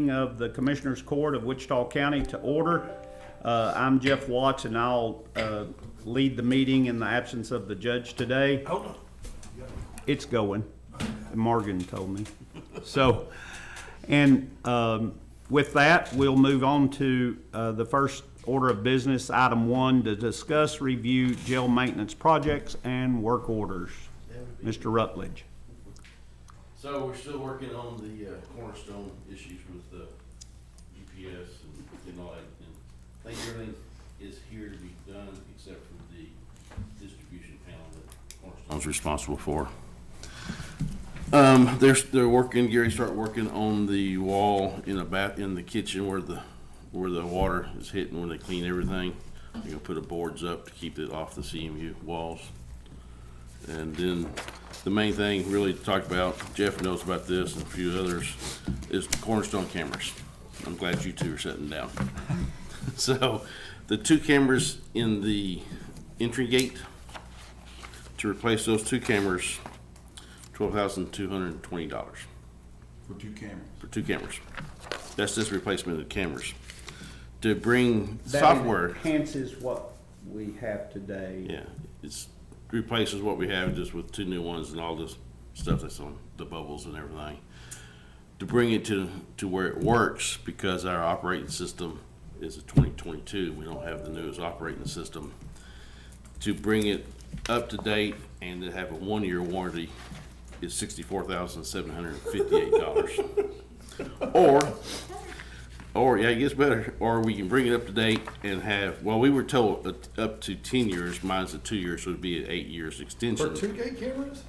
meeting of the Commissioners Court of Wichita County to order. I'm Jeff Watts, and I'll lead the meeting in the absence of the judge today. Hold on. It's going. Morgan told me. So, and with that, we'll move on to the first order of business, item 1, to discuss, review jail maintenance projects and work orders. Mr. Rutledge. So we're still working on the cornerstone issues with the GPS and all that. And I think everything is here to be done except for the distribution panel that Cornerstone's responsible for. They're working. Gary started working on the wall in the kitchen where the water is hitting when they clean everything. They're gonna put the boards up to keep it off the CMU walls. And then the main thing really to talk about, Jeff knows about this and a few others, is Cornerstone cameras. I'm glad you two are sitting down. So the 2 cameras in the entry gate, to replace those 2 cameras, $12,220 For 2 cameras. for 2 cameras. That's just replacement of the cameras. To bring That software, enhances what we have today. yeah, it's replaces what we have just with 2 new ones and all this stuff that's on the bubbles and everything. To bring it to where it works, because our operating system is a 2022, we don't have the newest operating system. To bring it up to date and to have a 1-year warranty is $64,758. Or yeah, it gets better. Or we can bring it up to date and have, well, we were told up to 10 years. Mine's at 2 years, so it'd be an 8 years extension. For 2K cameras?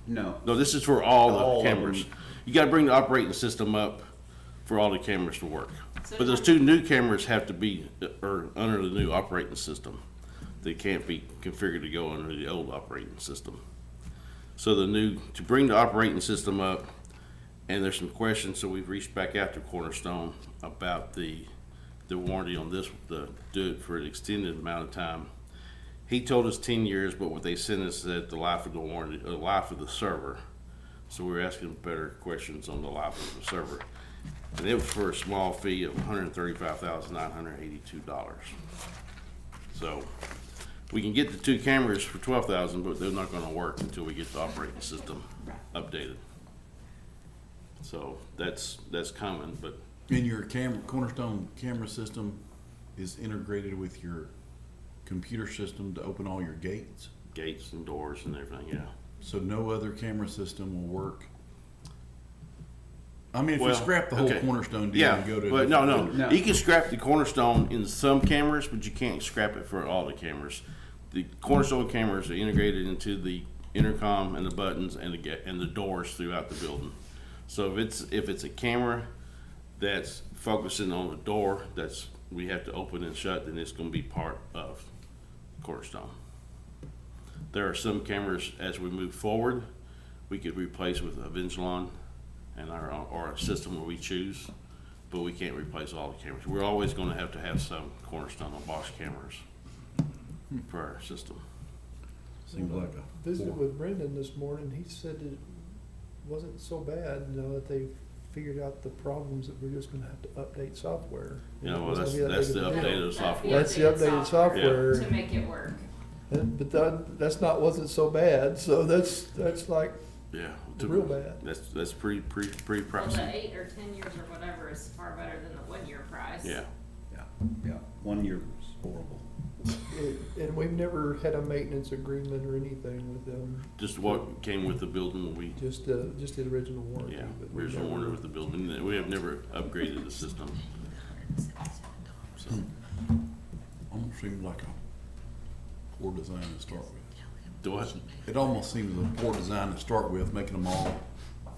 No. No, this is for all All the of cameras. them. You gotta bring the operating system up for all the cameras to work. So But those 2 new cameras have to be, or under the new operating system. They can't be configured to go under the old operating system. So to bring the operating system up, and there's some questions, so we've reached back out to Cornerstone about the warranty on this, do it for an extended amount of time. He told us 10 years, but what they sent us said the life of the warranty, the life of the server. So we're asking better questions on the life of the server. And it was for a small fee of $135,982. So we can get the 2 cameras for $12,000, but they're not gonna work until we get the operating system updated. So that's coming, but And your Cornerstone camera system is integrated with your computer system to open all your gates? gates and doors and everything, yeah. So no other camera system will work? I mean, if you Well, scrap the whole okay. Cornerstone deal Yeah, and go to... a but different no. vendor. You can scrap the Cornerstone in some cameras, but you can't scrap it for all the cameras. The Cornerstone cameras are integrated into the intercom and the buttons and the doors throughout the building. So if it's a camera that's focusing on the door we have to open and shut, then it's going to be part of Cornerstone. There are some cameras as we move forward we could replace with a Vigilon and or a system where we choose, but we can't replace all the cameras. We're always going to have some Cornerstone or Bosch cameras for our system. Seems like a... Visited with Brendan this morning, he said it wasn't so bad, you know, that they figured out the problems, that we're just gonna have to update software. You know, well, It's that's gonna be that the big of a deal. updated software. That's the updated software. To make it work. But that's not, wasn't so bad, so that's like Yeah, real bad. That's pretty Well, the pricey. 8 or 10 years or whatever is far better than the 1-year price. Yeah, Yeah. 1 year is horrible. And we've never had a maintenance agreement or anything with them, just what came with the building when we. just the original warranty. Yeah, but we've original never- warranty with the building. We have never upgraded the system. So, Almost seems like a poor design to start with. do what? It almost seems a poor design to start with, making them all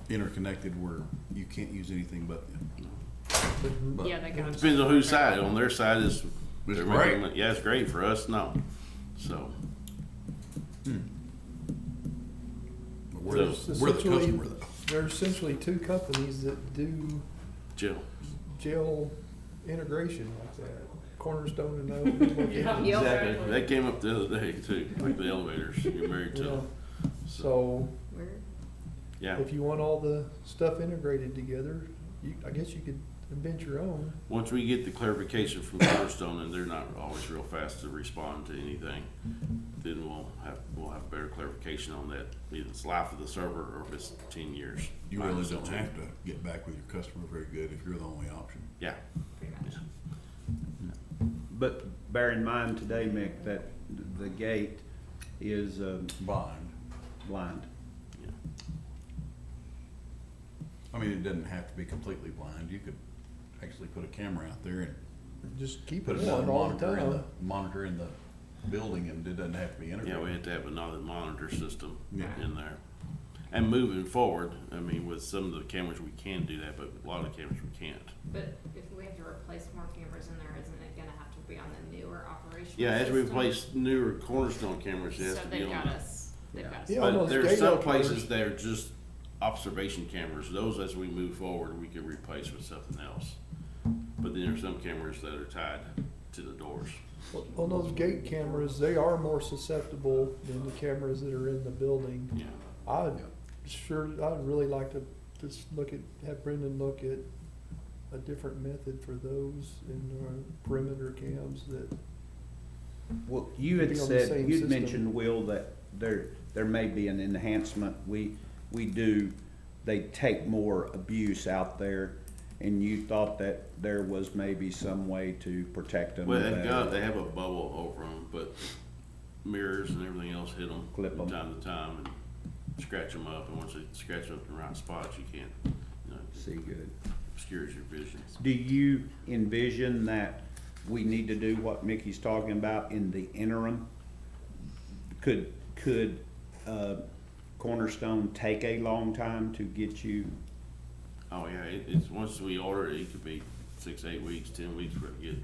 interconnected where you can't use anything but them. But Yeah, they got. Depends on whose side. On their side is. It's they're great. making- Yeah, it's great for us, no. So, But we're the customer though. There's essentially 2 companies that do Jill. jail integration like that, Cornerstone and those. Yeah. Exactly. That came up the other day too, like the elevators. You're married to Yeah. them. So Weird. Yeah. if you want all the stuff integrated together, I guess you could invent your own. Once we get the clarification from Cornerstone, and they're not always real fast to respond to anything, then we'll have better clarification on that, either it's life of the server or if it's 10 years. You really don't have to get back with your customer very good if you're the only option. Yeah. Pretty much. But bear in mind today, Mick, that the gate is Blind. blind. Yeah. I mean, it doesn't have to be completely blind. You could actually put a camera out there and Just keep put it another on all the monitor in the, time. monitor in the building, and it doesn't have to be integrated. Yeah, we have to have another monitor system Yeah. in there. And moving forward, I mean, with some of the cameras, we can do that, but a lot of the cameras, we can't. But if we have to replace more cameras in there, isn't it gonna have to be on the newer operational Yeah, as we system? replace newer Cornerstone cameras, it has So to be they've on got that. us, they've got us. Yeah, on But those there are gate some openers. places that are just observation cameras. Those, as we move forward, we could replace with something else. But then there are some cameras that are tied to the doors. On those gate cameras, they are more susceptible than the cameras that are in the building. Yeah. I'd really like to just have Brendan look at a different method for those in perimeter cams that, Well, you Be had on the said, same you'd system. mentioned, Will, that there may be an enhancement. They take more abuse out there, and you thought that there was maybe some way to protect them. Well, better. they have a bubble over them, but mirrors and everything else hit them Clip 'em. from time to time and scratch them up. And once they scratch up in the right spots, you can't, you know, See good. obscures your vision. Do you envision that we need to do what Mickey's talking about in the interim? Could Cornerstone take a long time to get you? Oh, yeah, it's, once we order it, it could be 6, 8 weeks, 10 weeks for it to get,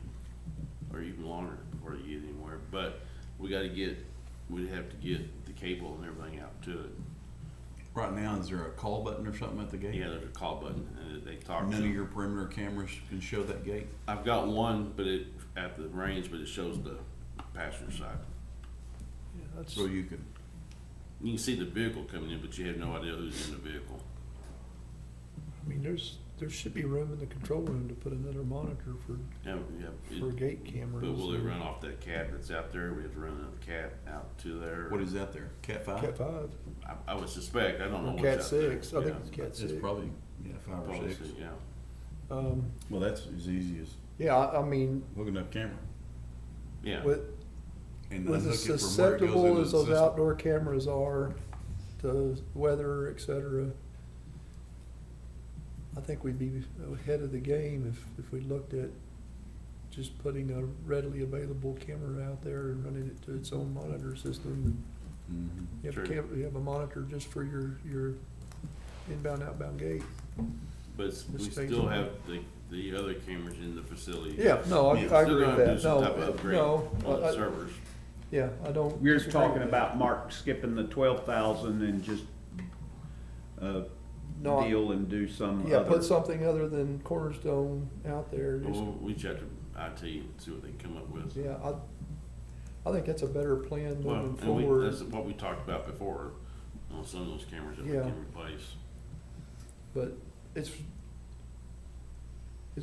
or even longer before you get anywhere. But we'd have to get the cable and everything out to it. Right now, is there a call button or something at the gate? Yeah, there's a call button and they talk to None of them. your perimeter cameras can show that gate? I've got one, but at the range, but it shows the passenger side. yeah, that's, So you could, You can see the vehicle coming in, but you have no idea who's in the vehicle. I mean, there should be room in the control room to put another monitor for Yeah, gate cameras. but will it run off that cat that's out there? We have to run another cat out to there. what is that there? Cat 5? Cat 5 I would suspect, I don't know or what's Cat out there. 6, I think Yeah. it's Cat 6. It's probably, 5 or Probably 6. yeah. Well, that's as easy as Yeah, I mean, hooking up camera. Yeah, with And as unhook it from where it goes susceptible into as the those system. outdoor cameras are to weather, et cetera, I think we'd be ahead of the game if we looked at just putting a readily available camera out there and running it to its own monitor system. Mhm. You have True. you have a monitor just for your inbound, outbound gate. but we Just take still some- have the other cameras in the facility. Yeah, no, I Yeah, agree still with gonna do that. some No, type of upgrade no, on the I- servers. Yeah, I don't. You're disagree talking with about that. Mark skipping the 12,000 and just No, I- deal and do some Yeah, other. put something other than Cornerstone out there. Just, We'll reach out to IT and see what they can come up with. yeah, I think that's a better plan Well, moving and forward. that's what we talked about before on some of those cameras that we Yeah. can replace. But it's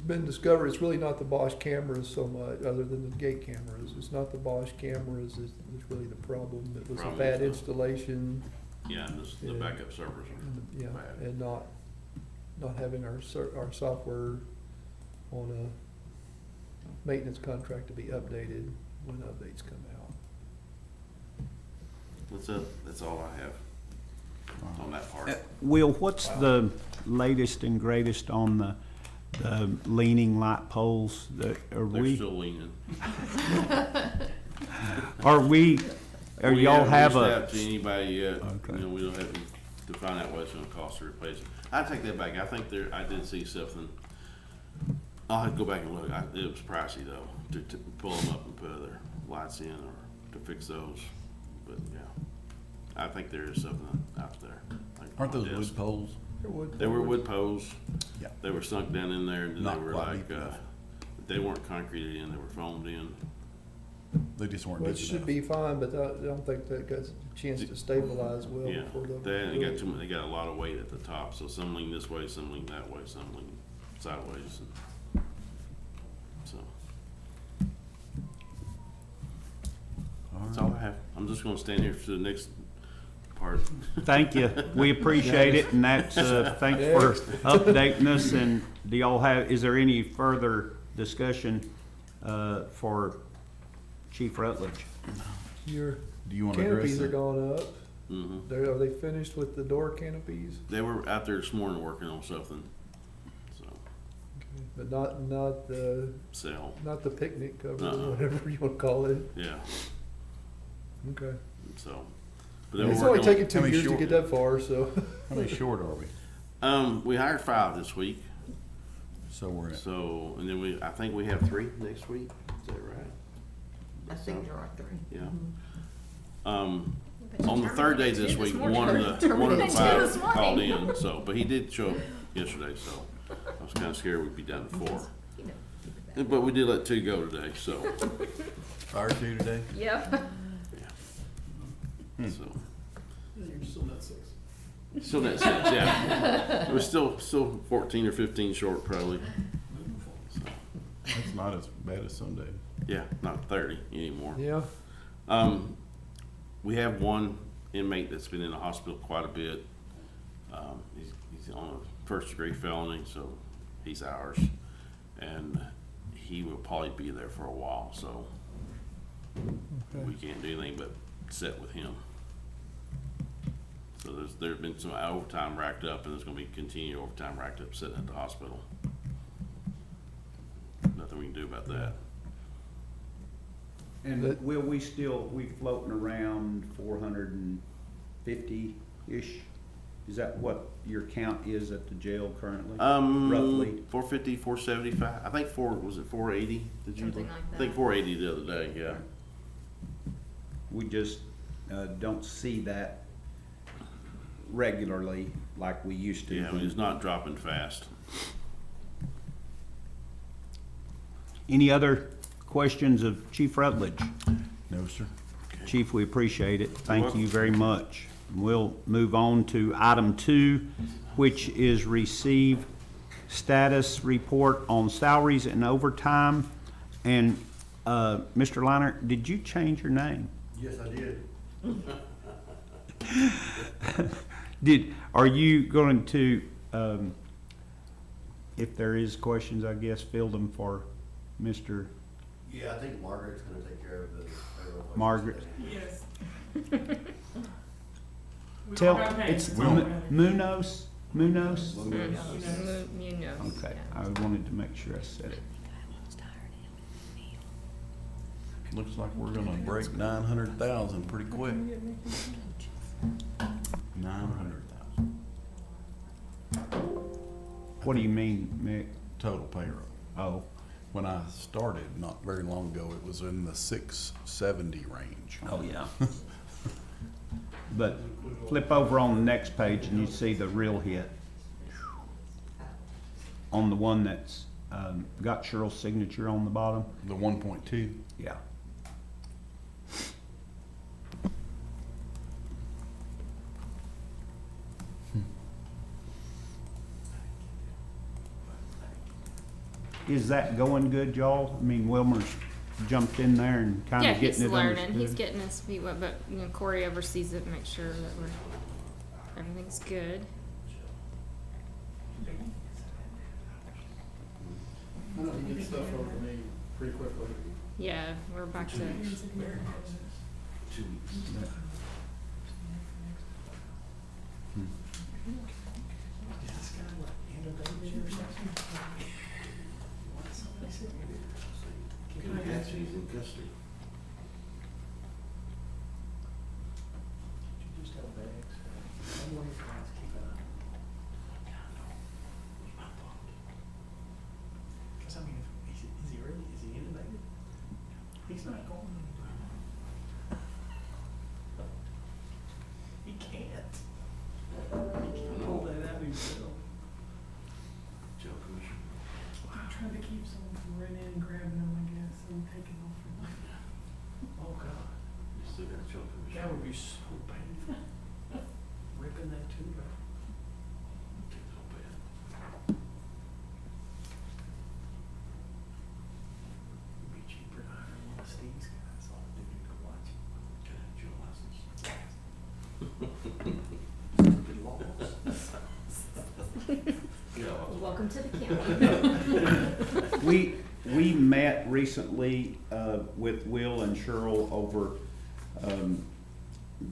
been discovered, it's really not the Bosch cameras so much, other than the gate cameras. It's not the Bosch cameras that's really the problem. It was a Problem bad is the- installation Yeah, and the Yeah. backup servers and, yeah, Bad. and not having our software on a maintenance contract to be updated when updates come out. That's all I have on that part. Will, what's the latest and greatest on the leaning light poles? They're still leaning. Are We y'all haven't have reached a? out to anybody yet. Okay. You know, we don't have to find out what it's gonna cost to replace them. I take that back. I think I did see something. I'll have to go back and look. It was pricey though, to pull them up and put other lights in or to fix those. But yeah, I think there is something out there. like Aren't on those disc. wood poles? They were wood poles. Yeah. They were sunk down in there and then Not they were quite like, deep enough. they weren't concreted in, they were foamed in. They just weren't Well, it deep should enough. be fine, but I don't think that got a chance to stabilize well Yeah, before the. they got a lot of weight at the top, so some lean this way, some lean that way, some lean sideways. So, that's all I have. I'm just gonna stand here for the next part. Thank you. We appreciate it, and that's, thanks for updating us. And do y'all have, is there any further discussion, for Chief Rutledge? Your Do you want to address canopies are that? going up. Mhm. Are they finished with the door canopies? They were out there this morning working on something, so, But not the picnic cover Uh-uh. or whatever you wanna call it. yeah, Okay. so. But they were It's only working on- taken 2 How many years to short- get that far, so. How many short are we? We hired 5 this week, So we're at, so, and then I think we have 3 next week, is that right? I think there are 3. Yeah. But you On the third day terminated this two week, morning. one of the Terminated two 5 this morning. called in, so, but he did show up yesterday, so I was kinda scared we'd be down to 4. You know, keep it that But we did let 2 go today, so, fire 2 today? way. Yep. so. You're still not 6. Still net 6, yeah. It was still 14 or 15 short probably. So, That's not as bad as some days. yeah, not 30 anymore. Yeah. We have one inmate that's been in the hospital quite a bit. He's on a 1st-degree felony, so he's ours. And he will probably be there for a while, so we can't do anything but sit with him. So there's been some overtime racked up, and there's gonna be continued overtime racked up sitting at the hospital. Nothing we can do about that. And will we floating around 450-ish? Is that what your count is at the jail currently? Roughly? 450, 475. I think was it 480? Did you? Something like I think that. 480 the other day. Yeah. We just, don't see that regularly like we used to. Yeah, I mean, it's not dropping fast. Any other questions of Chief Rutledge? No, sir. Chief, we appreciate it. Thank welcome. you very much. We'll move on to item 2, which is receive status report on salaries and overtime. And, Mr. Liner, did you change your name? Yes, I did. Are you going to, if there is questions, I guess, field them for Mr. Yeah, I think Margaret's gonna take care of the payroll questions Margaret. today. Yes. Tell, it's Munoz? Munoz? Munoz. Okay, I wanted to make sure I said it. Looks like we're gonna break 900,000 pretty quick. 900,000 What do you mean, Mick? total payroll. Oh, When I started, not very long ago, it was in the 670 range. oh, yeah. But flip over on the next page and you see the real hit. On the one that's, got Cheryl's signature on the bottom. The 1.2. Yeah. Is that going good, y'all? I mean, Wilmer's jumped in there and kind Yeah, of getting he's it learning. understood. He's getting his feet wet, but you know, Corey oversees it, and makes sure that everything's good. I know you get stuff over me pretty quickly. Yeah, we're back to. 2 weeks. He's in custody. Because I mean, is he really, is he innovative? He's not going anywhere. He can't. He can't pull that out himself. Jail commission. I'm trying to keep someone from running in and grabbing him, I guess, and taking off from him. Oh, God. You still got jail commission. That would be so painful. Ripping that tube out. So bad. Welcome to the county. We met recently with Will and Cheryl over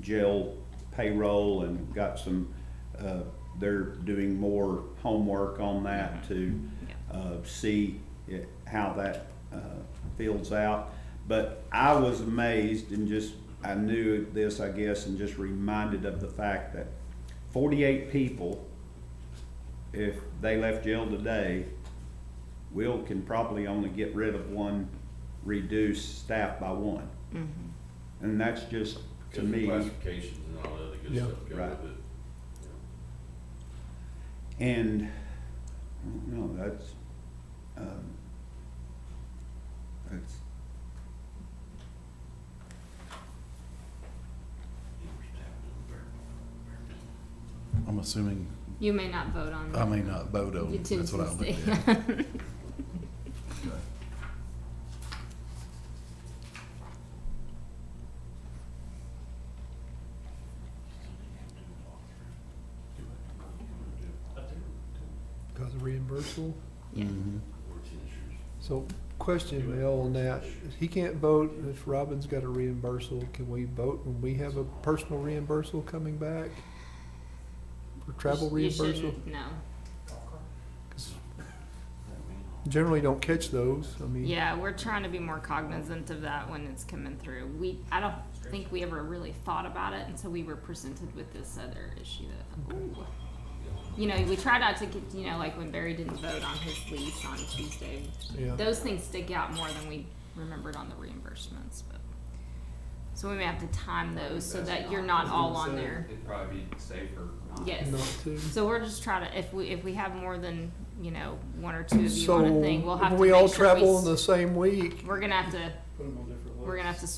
jail payroll and got some, they're doing more homework on that to see how that fills out. But I was amazed and just, I knew this, I guess, and just reminded of the fact that 48 people, if they left jail today, Will can probably only get rid of one, reduce staff by one. And that's just, to me. Classifications and all that other good Yeah. stuff go Right. with it. And, no, that's, I'm assuming You may not vote on. I may not vote on, Tuesday. that's what I looked at. Because of reimbursable. Yeah. So question, Mel, on that, he can't vote if Robin's got a reimbursal, can we vote when we have a personal reimbursal coming back? For travel You reimbursal? shouldn't, no. 'Cause generally don't catch those, I mean. Yeah, we're trying to be more cognizant of that when it's coming through. I don't think we ever really thought about it until we were presented with this other issue that, ooh. You know, we try not to get, you know, like when Barry didn't vote on his lease on Tuesday. Yeah. Those things stick out more than we remembered on the reimbursements, but. So we may have to time those so that you're not all on there. It'd probably be safer not. Yes. Not to. So we're just trying to, if we have more than, you know, one or two of you So, on a thing, we'll have to if we make all sure travel in the same week, we're gonna have to, put them on different we're gonna have to,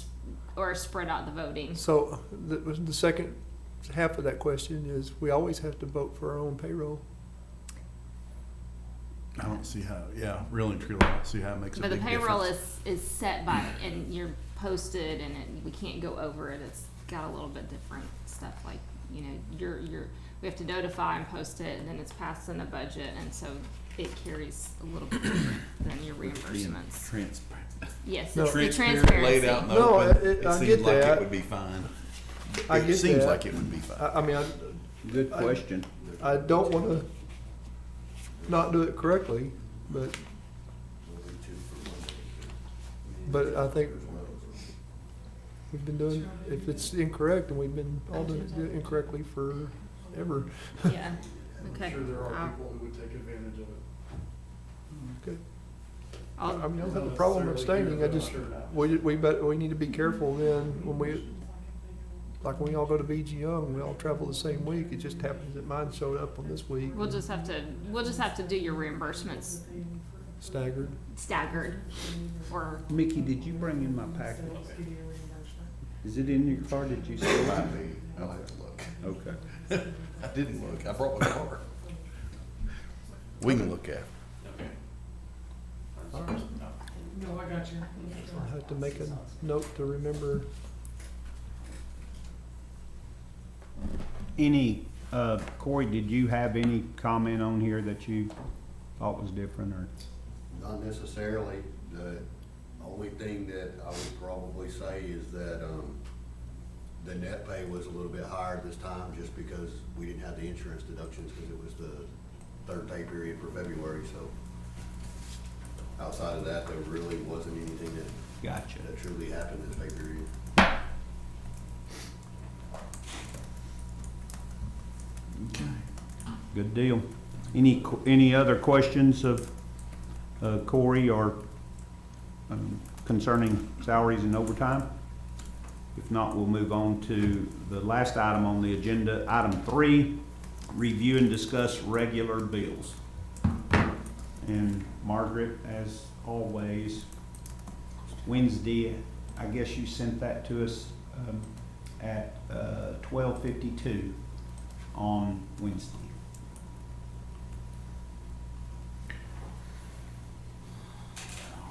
or spread out the voting. So the second half of that question is, we always have to vote for our own payroll. I don't see how, yeah, really and truly, I don't see how it makes a But the big payroll difference. is set by, and you're posted and we can't go over it. It's got a little bit different stuff like, you know, we have to notify and post it and then it's passed in the budget and so it carries a little bit different than your Being reimbursements. transparent. Yes, No. it's the Transparent, laid out in transparency. the No, open, it- I it get seems like that. it would be fine. I It get seems that. like it would be fine. I mean, Good question. I don't wanna not do it correctly, but I think we've been doing, if it's incorrect, and we've been all doing it incorrectly forever. Yeah, okay. who would take advantage of it. Okay. I mean, I don't have a problem abstaining, I just, we need to be careful then, when we, like when we all go to BG Young, we all travel the same week, it just happens that mine showed up on this week. We'll just have to do your reimbursements Staggered. staggered or, Mickey, did you bring in my packet? Is it in your car, did you say? Might be, I'll have to look. Okay. I didn't look, I brought my car. We can look at it. No, I got you. I have to make a note to remember. Any, Corey, did you have any comment on here that you thought was different or? Not necessarily. The only thing that I would probably say is that, the net pay was a little bit higher this time just because we didn't have the insurance deductions because it was the third pay period for February, so. Outside of that, there really wasn't anything Gotcha. that truly happened this pay period. Good deal. Any other questions of Corey or concerning salaries and overtime? If not, we'll move on to the last item on the agenda, item 3, review and discuss regular bills. And Margaret, as always, Wednesday, I guess you sent that to us at 12:52 on Wednesday.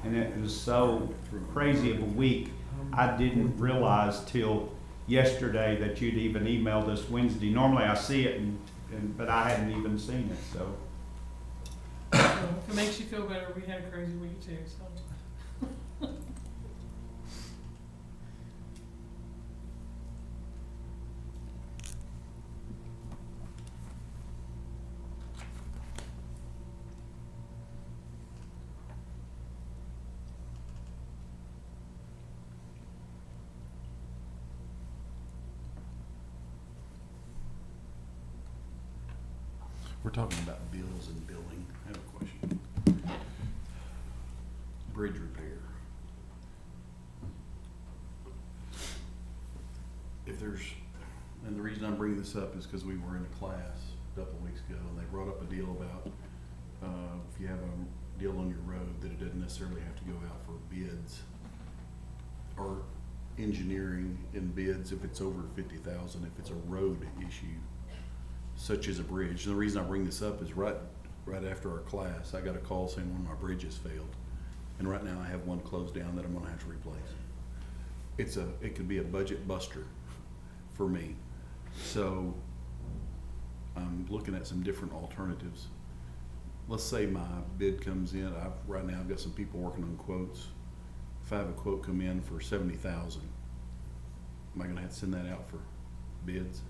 And it was so crazy of a week, I didn't realize till yesterday that you'd even emailed us Wednesday. Normally I see it, but I hadn't even seen it, so. Well, if it makes you feel better, we had a crazy week too, so. We're talking about bills and billing. I have a question. Bridge repair. If there's, and the reason I'm bringing this up is because we were in a class a couple of weeks ago and they brought up a deal about, if you have a deal on your road, that it doesn't necessarily have to go out for bids or engineering in bids if it's over 50,000, if it's a road issue, such as a bridge. And the reason I bring this up is right after our class, I got a call saying one of my bridges failed. And right now I have one closed down that I'm gonna have to replace. It could be a budget buster for me. So I'm looking at some different alternatives. Let's say my bid comes in, right now I've got some people working on quotes. If I have a quote come in for 70,000, am I gonna have to send that out for bids?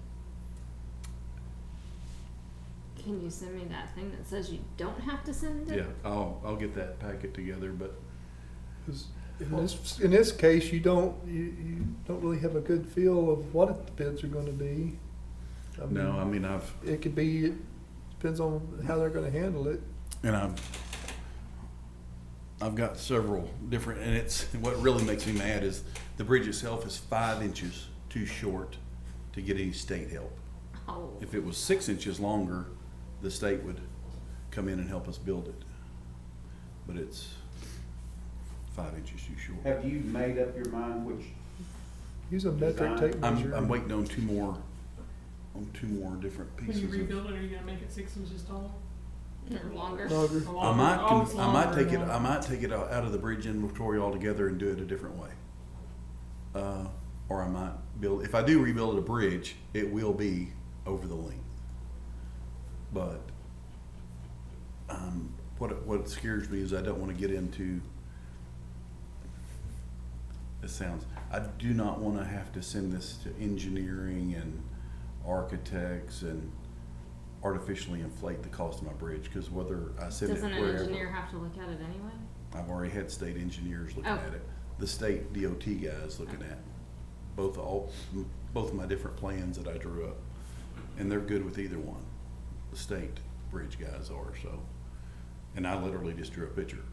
Can you send me that thing that says you don't have to send it? Yeah, I'll get that packet together, but 'Cause in this case, you don't really have a good feel of what the bids are gonna be. no, I mean, It could be, depends on how they're gonna handle it. and I've got several different, and what really makes me mad is the bridge itself is 5 inches too short to get any state help. Oh, If it was 6 inches longer, the state would come in and help us build it. But it's 5 inches too short. Have you made up your mind which? Use a metric tape measure. I'm waiting on two more different When pieces you of. rebuild it, are you gonna make it 6 inches tall? or longer. Longer. Or I longer? might, Oh, it's I might longer take it, now. I might take it out of the bridge inventory altogether and do it a different way. Or I might build, if I do rebuild a bridge, it will be over the length. But, what scares me is I don't wanna get into, I do not wanna have to send this to engineering and architects and artificially inflate the cost of my bridge, cause whether I send it Doesn't an wherever. engineer have to look at it anyway? I've already had state engineers looking Oh. at it, the state DOT guys looking at both of my different plans that I drew up, and they're good with either one. The state bridge guys are, so, and I literally just drew a picture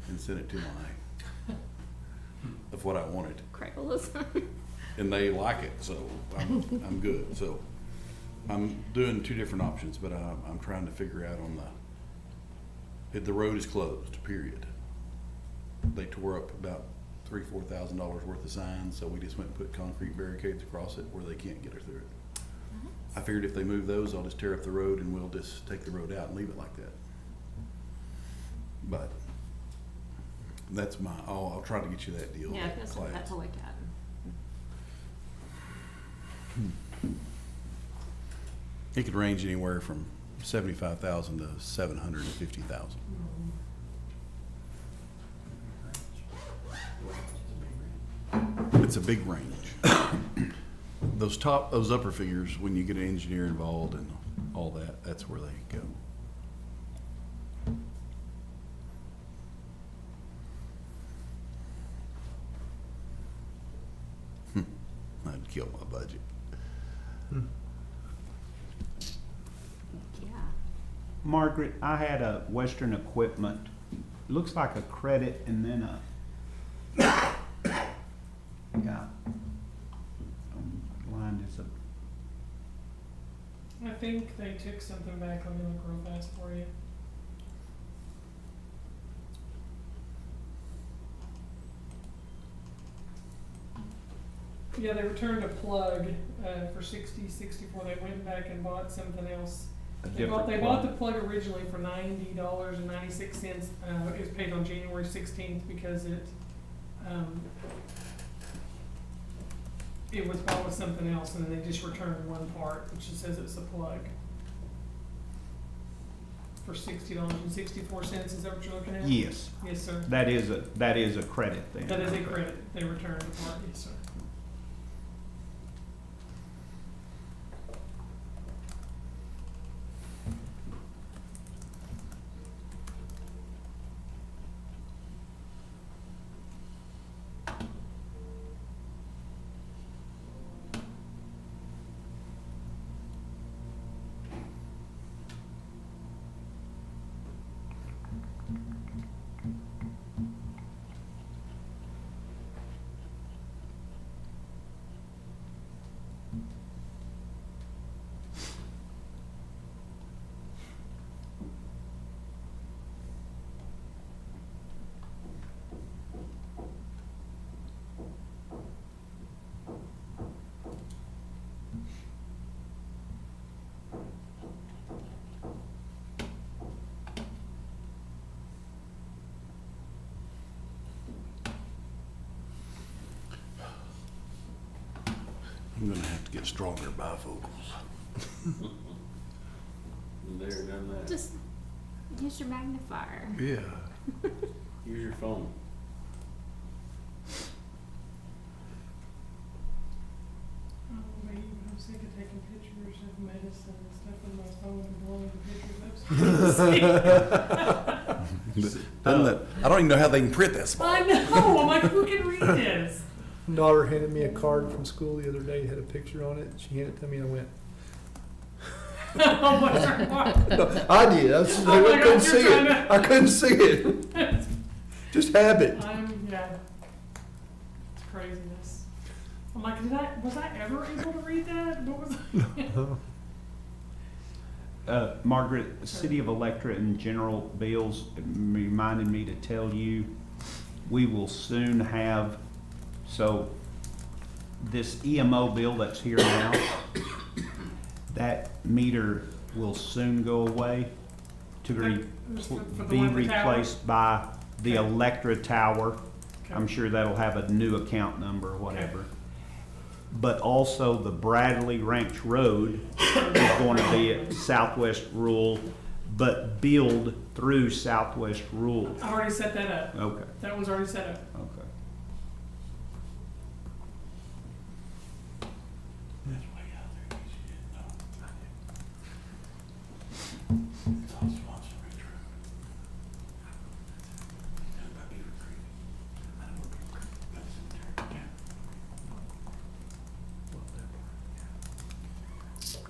and sent it to my, of what I wanted, Craigslist. and they like it, so I'm good. So I'm doing 2 different options, but I'm trying to figure out on the road is closed, period. They tore up about $3,000-4,000 worth of signs, so we just went and put concrete barricades across it where they can't get through it. I figured if they move those, I'll just tear up the road and we'll just take the road out and leave it like that. But that's I'll try to get you that deal. Yeah, that that's class. that to look at. It could range anywhere from 75,000 to 750,000. It's a big range. Those upper figures, when you get an engineer involved and all that, that's where they go. I'd kill my budget. Yeah. Margaret, I had a Western Equipment, looks like a credit and then a, yeah. Line is a, I think they took something back. Let me look real fast for you. Yeah, they returned a plug for $60-64. They went back and bought something else. a They different bought the plug. plug originally for $90.96. It was paid on January 16th because it it was bought with something else, and then they just returned one part, which just says it's a plug. For $60.64, is that what you're looking at? Yes, Yes, sir. that is a credit then. That is a credit, they returned the part, yes, sir. I'm gonna have to get stronger bifocals. There, done that. Just use your magnifier. Yeah. Use your phone. Oh, baby, I'm sick of taking pictures of medicine and stuff in my phone and blowing the pictures up. Doesn't that, I don't even know how they can print that small. I know, I'm like, who can read this? Daughter handed me a card from school the other day, had a picture on it. She handed it to me and I went, Oh, what? I did. Oh my I God, couldn't you're see trying it. to- I couldn't see it. Just habit. Yeah, it's craziness. I'm like, was I ever able to read that? What was Margaret, the City of Electra and General Bills reminded me to tell you, we will soon have, so this EMO bill that's here now, that meter will soon go away to For the be one at the tower? replaced by the Okay. Electra Tower. Okay. I'm sure that'll have a new account number or whatever. But also the Bradley Ranch Road is going to be at Southwest Rural, but billed through Southwest Rural. I already set that up. Okay, That was already set up. okay. That's way out there. You should know. It's all sponsored retro. And about Beaver Creek. I know where Beaver Creek, got a cemetery down. Well, that part,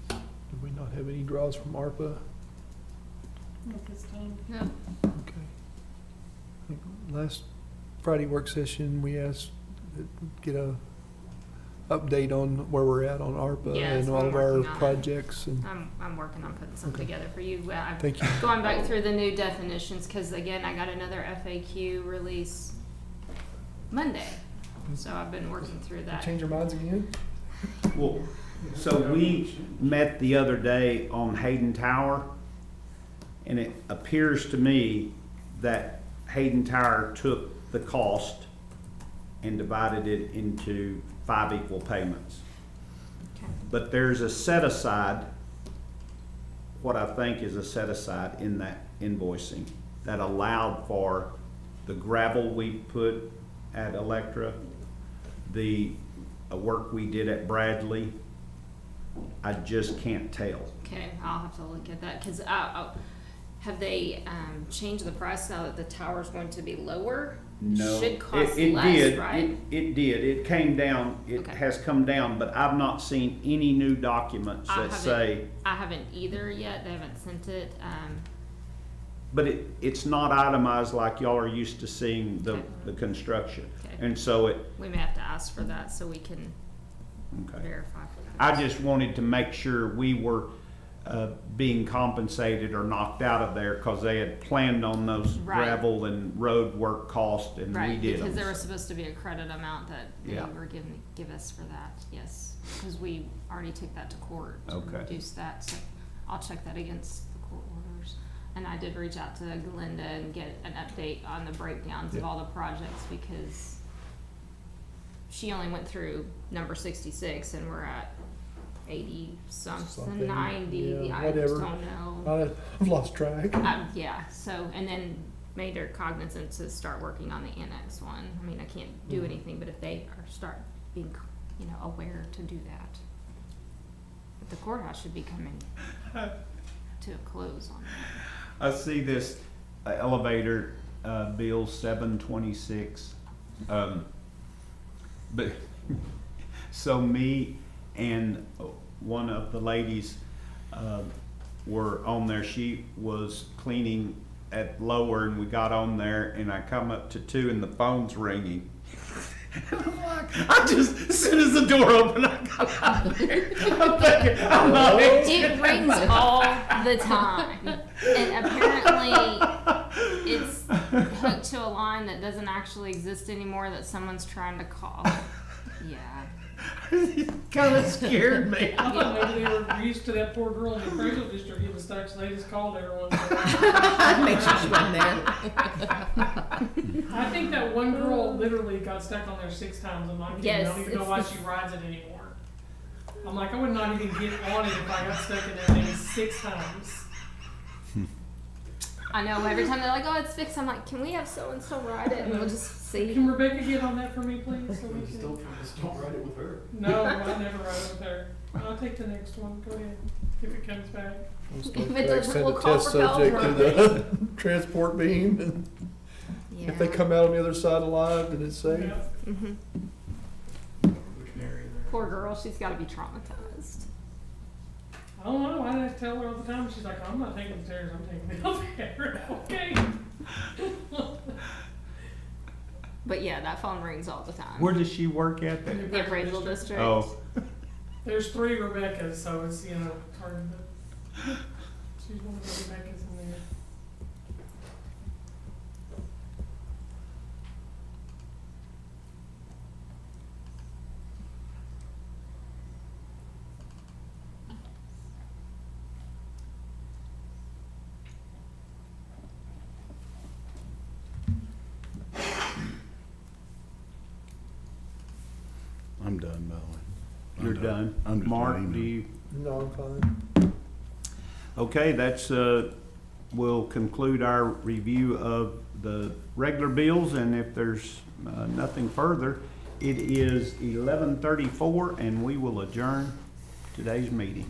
Did we not have any draws from ARPA? Not this time. No. Okay. Last Friday work session, we asked to get a update on where we're at on ARPA Yeah, and that's all what of I'm our working on. projects and, I'm working on putting something Okay. together for you. I'm thank you. going back through the new definitions, cause again, I got another FAQ release Monday. So I've been working through that. Change your minds again? Well, so we met the other day on Hayden Tower, and it appears to me that Hayden Tower took the cost and divided it into 5 equal payments. Okay. But there's a set aside, what I think is a set aside in that invoicing that allowed for the gravel we put at Electra, the work we did at Bradley. I just can't tell. Okay, I'll have to look at that, cause have they, changed the price now that the tower's going to be lower? No, should cost it less, did. right? It did. It came down. It Okay. has come down, but I've not seen any new documents that say. I haven't either yet. They haven't sent it. But it's not itemized like y'all are used to seeing the construction, Okay. and so it. We may have to ask for that so we can Okay. verify. I just wanted to make sure we were being compensated or knocked out of there because they had planned on those Right. gravel and road work costs, and we Right, did because them. there was supposed to be a credit amount that they Yeah. were give us for that, yes. Because we already took that to court to Okay. reduce that, so I'll check that against the court orders. And I did reach out to Glinda and get an update on the breakdowns of Yeah. all the projects because she only went through number 66 and we're at 80 something, Something, 90, yeah, I just whatever. don't know. I've lost track. Yeah, so, and then made her cognizant to start working on the annex one. I mean, I can't do anything, but if they start being, aware to do that. But the courthouse should be coming to a close on that. I see this elevator bill 726. But so me and one of the ladies were on there. She was cleaning at lower, and we got on there, and I come up to 2, and the phone's ringing. And I'm like, I just, as soon as the door opened, I got out of there. I'm thinking, I'm not It rings all the time. And apparently it's hooked to a line that doesn't actually exist anymore that someone's trying to call. Yeah. kind of scared me. I thought maybe they were used to that poor girl in the appraisal district getting stuck, so they just called everyone. Make sure she wasn't there. I think that one girl literally got stuck on there 6 times. I'm like, Yes, I don't even know it's why the- she rides it anymore. I'm like, I would not even get on it if I got stuck in there maybe 6 times. I know, every time they're like, oh, it's fixed, I'm like, can we have so-and-so ride it and we'll just see? Can Rebecca get on that for me, please? So we can... Just don't ride it with her. No, I never ride it with her. I'll take the next one. Go ahead. If it comes back. If it doesn't, Send we'll a call test for subject help. to the transport beam, and Yeah. if they come out on the other side alive, then it's safe. Yeah. Mhm. Poor girl, she's gotta be traumatized. I don't know. I tell her all the time. She's like, I'm not taking the stairs. I'm taking the elevator. Okay. But yeah, that phone rings all the time. Where does she work at? That? The appraisal district. Oh, There's 3 Rebeccas, so it's, it's hard to... She's one of the Rebeccas in there. I'm done, by the way. you're done. I'm just Mark, done do you? No, I'm fine. Okay, that's, we'll conclude our review of the regular bills, and if there's nothing further, it is 11:34, and we will adjourn today's meeting.